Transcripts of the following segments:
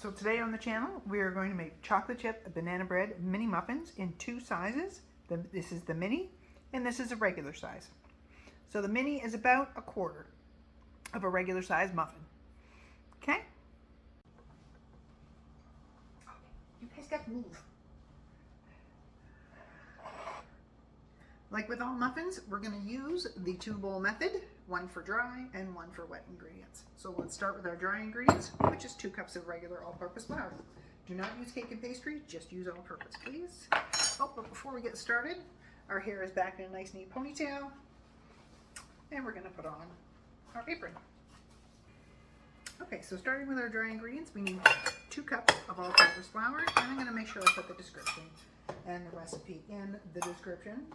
So today on the channel, we are going to make chocolate chip banana bread mini muffins in two sizes. This is the mini, and this is a regular size. So the mini is about a quarter of a regular size muffin. Okay? You guys got to move. Like with all muffins, we're going to use the 2-bowl method, one for dry and one for wet ingredients. So let's start with our dry ingredients, which is 2 cups of regular all-purpose flour. Do not use cake and pastry, just use all-purpose, please. Oh, but before we get started, our hair is back in a nice neat ponytail, and we're going to put on our apron. Okay, so starting with our dry ingredients, we need 2 cups of all-purpose flour, and I'm going to make sure I put the description and the recipe in the description.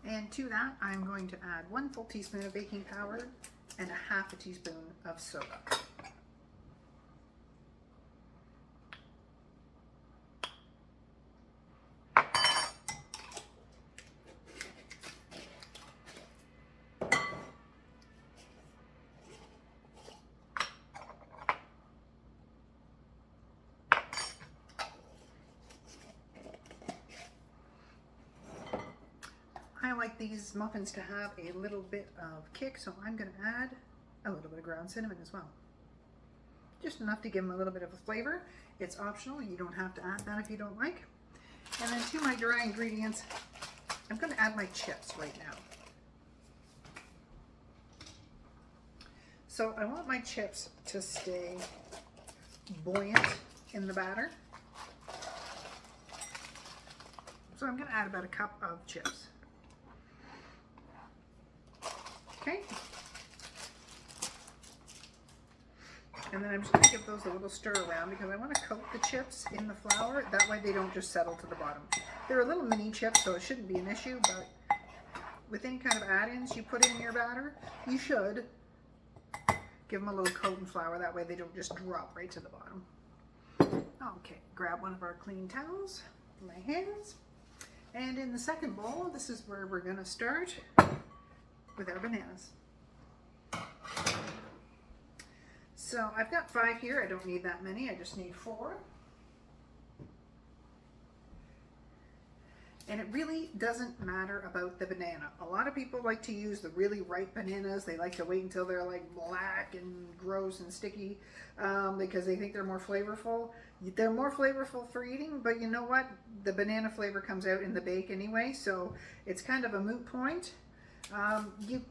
And to that, I'm going to add 1 full teaspoon of baking powder and 1/2 teaspoon of soda. I like these muffins to have a little bit of kick, so I'm going to add a little bit of ground cinnamon as well. Just enough to give them a little bit of a flavor. It's optional. You don't have to add that if you don't like. And then to my dry ingredients, I'm going to add my chips right now. So I want my chips to stay buoyant in the batter. So I'm going to add about 1 cup of chips. Okay, and then I'm just going to give those a little stir around because I want to coat the chips in the flour. That way they don't just settle to the bottom. They're a little mini chips, so it shouldn't be an issue, but with any kind of add-ins you put in your batter, you should give them a little coat in flour. That way they don't just drop right to the bottom. Okay, grab one of our clean towels for my hands. And in the second bowl, this is where we're going to start with our bananas. So I've got 5 here. I don't need that many. I just need 4. And it really doesn't matter about the banana. A lot of people like to use the really ripe bananas. They like to wait until they're like black and gross and sticky because they think they're more flavorful. They're more flavorful for eating, but you know what? The banana flavor comes out in the bake anyway, so it's kind of a moot point. You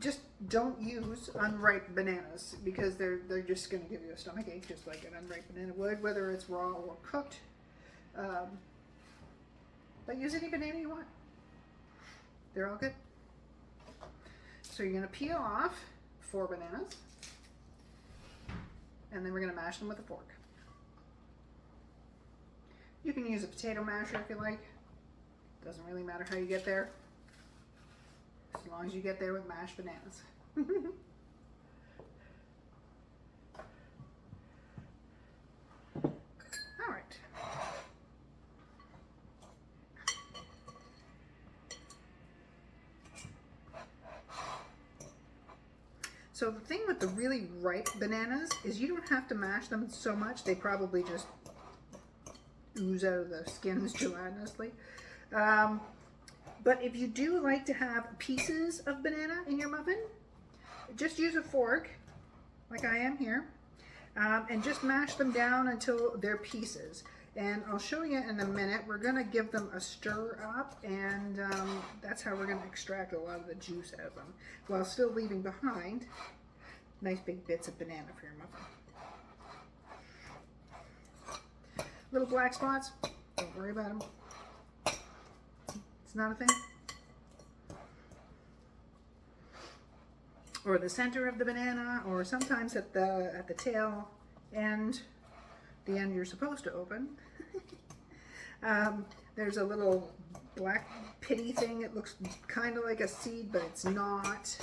just don't use unripe bananas because they're just going to give you a stomach ache, just like an unripe banana would, whether it's raw or cooked. But use any banana you want. They're all good. So you're going to peel off 4 bananas, and then we're going to mash them with a fork. You can use a potato masher if you like. Doesn't really matter how you get there, as long as you get there with mashed bananas. All right. So the thing with the really ripe bananas is you don't have to mash them so much. They probably just ooze out of the skins gelatiноusly. But if you do like to have pieces of banana in your muffin, just use a fork, like I am here, and just mash them down until they're pieces. And I'll show you in a minute. We're going to give them a stir up, and that's how we're going to extract a lot of the juice out of them, while still leaving behind nice big bits of banana for your muffin. Little black spots, don't worry about them. It's not a thing. or the center of the banana, or sometimes at the tail end, the end you're supposed to open. There's a little black pitty thing. It looks kind of like a seed, but it's not.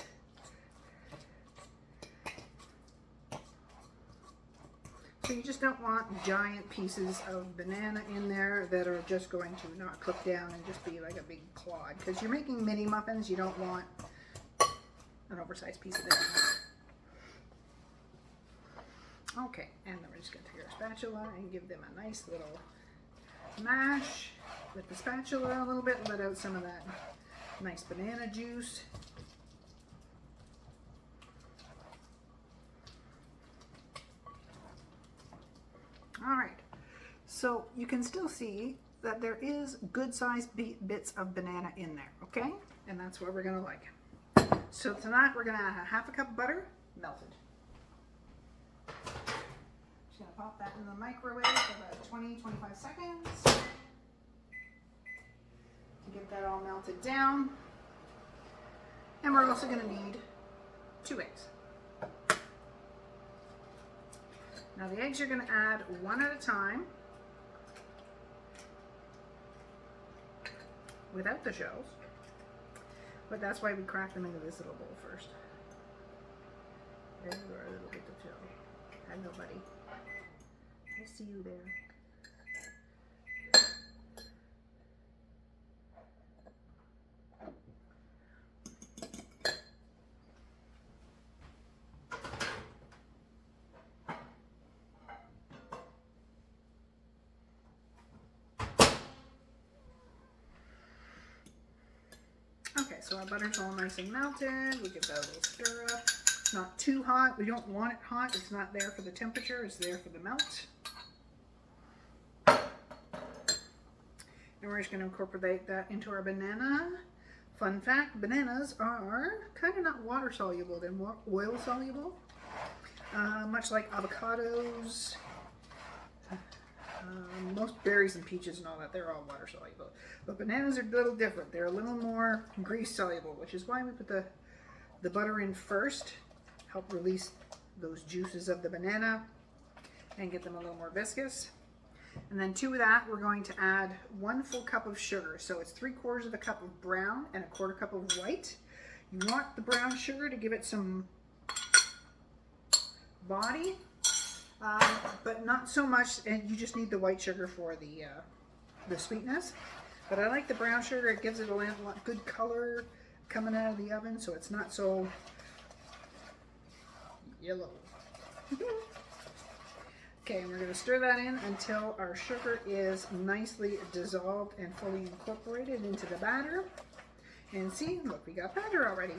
So you just don't want giant pieces of banana in there that are just going to not cook down and just be like a big clod. Because you're making mini muffins, you don't want an oversized piece of banana. Okay, and then we're just going to take our spatula and give them a nice little mash with the spatula a little bit, let out some of that nice banana juice. All right, so you can still see that there is good sized bits of banana in there, okay? And that's what we're gonna like. So tonight we're gonna add a half a cup of butter, melted. Just gonna pop that in the microwave for about 20-25 seconds to get that all melted down. And we're also gonna need 2 eggs. Now the eggs you're going to add one at a time without the shells, but that's why we crack them into this little bowl first. There you are, a little bit of shell. Hello, buddy. I see you there. So our butter's all nice and melted. We give that a little stir up. It's not too hot. We don't want it hot. It's not there for the temperature. It's there for the melt. And we're just going to incorporate that into our banana. Fun fact, bananas are kind of not water soluble. They're more oil soluble. Much like avocados. Most berries and peaches and all that, they're all water soluble. But bananas are a little different. They're a little more grease soluble, which is why we put the butter in first. Help release those juices of the banana and get them a little more viscous. And then to that, we're going to add 1 full cup of sugar. So it's 3/4 of a cup of brown and 1/4 cup of white. You want the brown sugar to give it some body. But not so much, and you just need the white sugar for the sweetness. But I like the brown sugar. It gives it a good color coming out of the oven, so it's not so yellow. Okay, and we're going to stir that in until our sugar is nicely dissolved and fully incorporated into the batter. And see, look, we got batter already.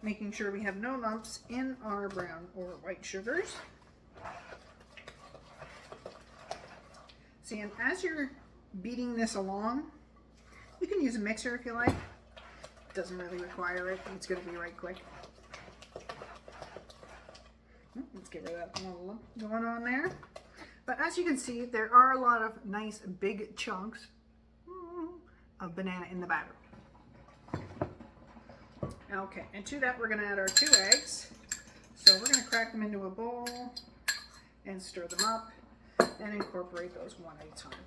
Making sure we have no lumps in our brown or white sugars. See, and as you're beating this along, you can use a mixer if you like. It doesn't really require it. It's going to be right quick. Let's get rid of that little lump going on there. But as you can see, there are a lot of nice big chunks of banana in the batter. Okay, and to that we're going to add our 2 eggs. So we're going to crack them into a bowl and stir them up and incorporate those one at a time.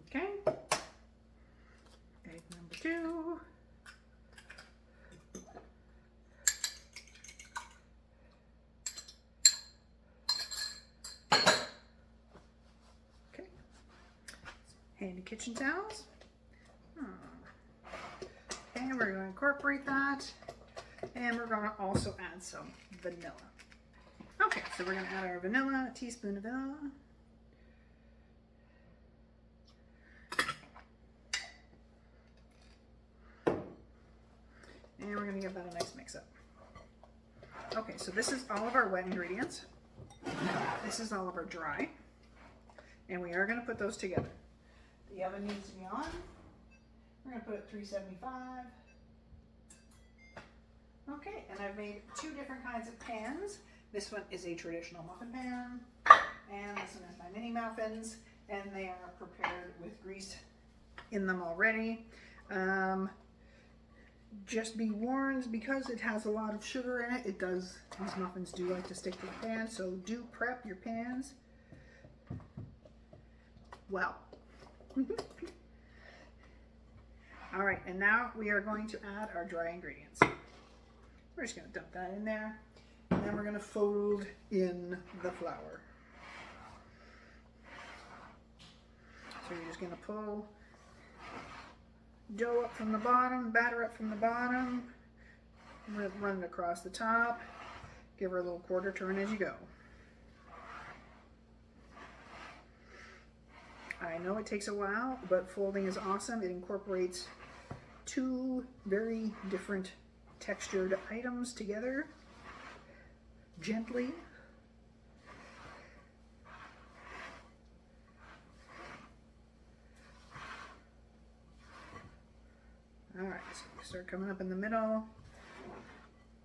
Okay, egg number 2. Handy kitchen towels. And we're going to incorporate that. And we're going to also add some vanilla. Okay, so we're going to add our vanilla, a teaspoon of vanilla. And we're going to give that a nice mix up. Okay, so this is all of our wet ingredients. This is all of our dry. And we are going to put those together. The oven needs to be on. We're going to put it at 375. Okay, and I've made 2 different kinds of pans. This one is a traditional muffin pan, and this one is my mini muffins. and they are prepared with grease in them already. Just be warned, because it has a lot of sugar in it, these muffins do like to stick to the pan, so do prep your pans well. All right, and now we are going to add our dry ingredients. We're just going to dump that in there, and then we're going to fold in the flour. So you're just going to pull dough up from the bottom, batter up from the bottom, run it across the top, give her a little quarter turn as you go. I know it takes a while, but folding is awesome. It incorporates two very different textured items together gently. All right, so we start coming up in the middle,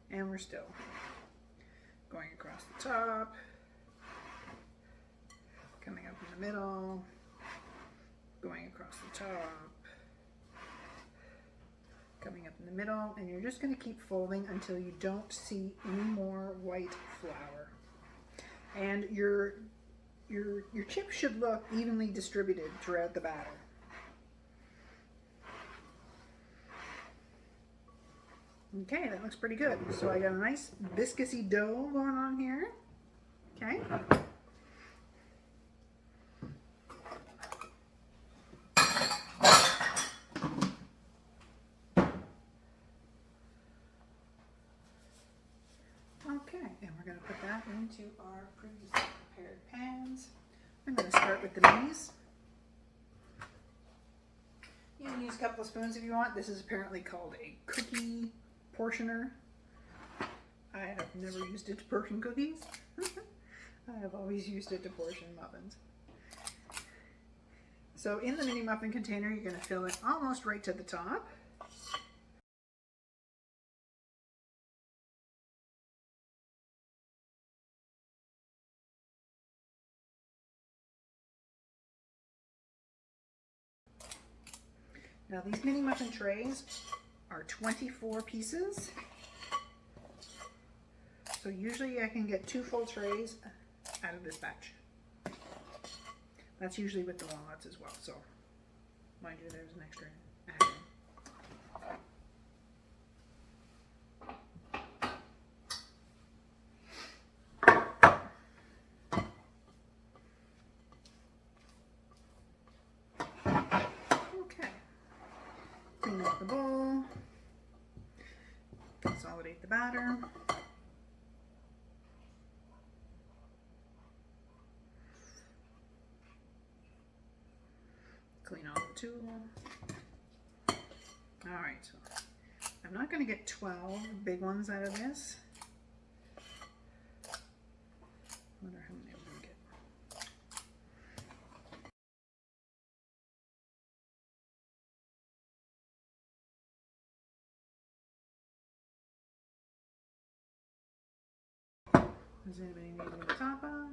and we're still going across the top, coming up in the middle, going across the top, coming up in the middle, and you're just going to keep folding until you don't see any more white flour. And your chips should look evenly distributed throughout the batter. Okay, that looks pretty good. So I got a nice viscousy dough going on here. Okay. Okay, and we're going to put that into our previously prepared pans. I'm going to start with the minis. You can use a couple of spoons if you want. This is apparently called a cookie portioner. I have never used it to portion cookies. I have always used it to portion muffins. So in the mini muffin container, you're going to fill it almost right to the top. Now these mini muffin trays are 24 pieces. So usually I can get 2 full trays out of this batch. That's usually with the walnuts as well. So mind you, there's an extra add in. Okay. Clean up the bowl. Consolidate the batter. Clean off the tool. Alright, so I'm not going to get 12 big ones out of this. I wonder how many I'm going to get. Does anybody need a little top up?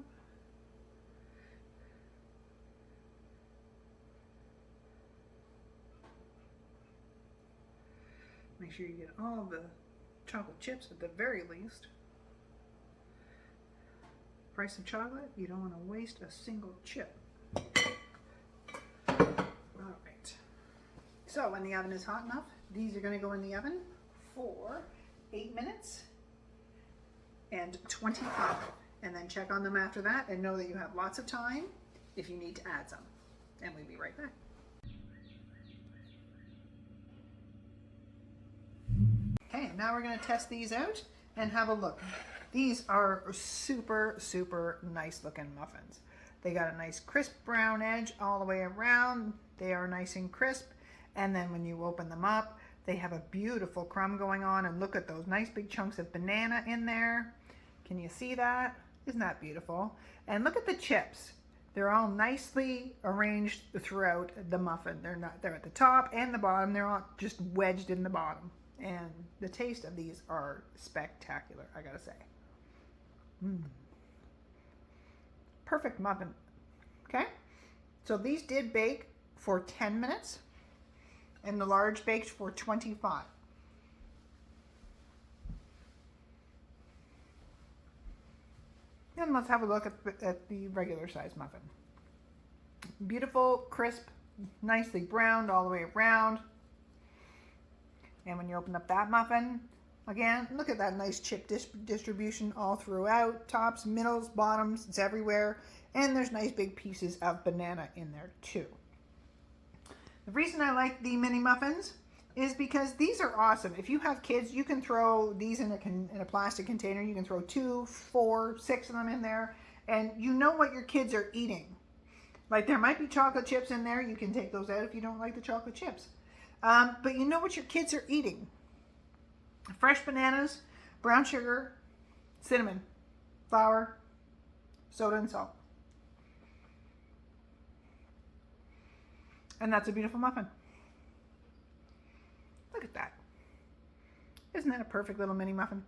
Make sure you get all the chocolate chips at the very least. Price of chocolate, you don't want to waste a single chip. Alright. So when the oven is hot enough, these are going to go in the oven for 8 minutes and 25. And then check on them after that and know that you have lots of time if you need to add some. And we'll be right back. Okay, now we're going to test these out and have a look. These are super, super nice looking muffins. They got a nice crisp brown edge all the way around. They are nice and crisp. And then when you open them up, they have a beautiful crumb going on. And look at those nice big chunks of banana in there. Can you see that? Isn't that beautiful? And look at the chips. They're all nicely arranged throughout the muffin. They're at the top and the bottom. They're all just wedged in the bottom. And the taste of these are spectacular, I gotta say. Perfect muffin. Okay? So these did bake for 10 minutes and the large baked for 25. And let's have a look at the regular size muffin. Beautiful, crisp, nicely browned all the way around. And when you open up that muffin, again, look at that nice chip distribution all throughout. Tops, middles, bottoms, it's everywhere. And there's nice big pieces of banana in there too. The reason I like the mini muffins is because these are awesome. If you have kids, you can throw these in a plastic container. You can throw 2, 4, 6 of them in there, and you know what your kids are eating. Like there might be chocolate chips in there. You can take those out if you don't like the chocolate chips. But you know what your kids are eating. Fresh bananas, brown sugar, cinnamon, flour, soda, and salt. And that's a beautiful muffin. Look at that. Isn't that a perfect little mini muffin?